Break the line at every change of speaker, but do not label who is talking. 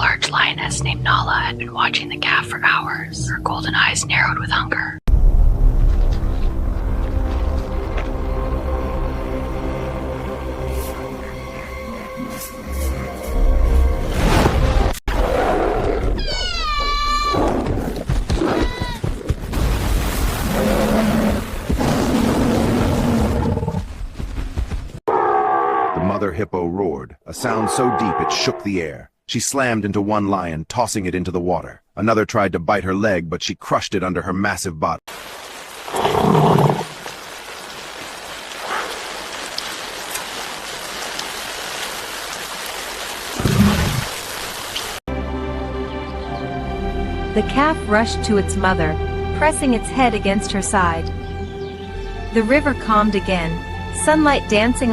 large lioness named Nala had been watching the calf for hours, her golden eyes narrowed with hunger.
Mother hippo roared, a sound so deep it shook the air. She slammed into one lion, tossing it into the water. Another tried to bite her leg, but she crushed it under her massive body.
The calf rushed to its mother, pressing its head against her side. The river calmed again, sunlight dancing on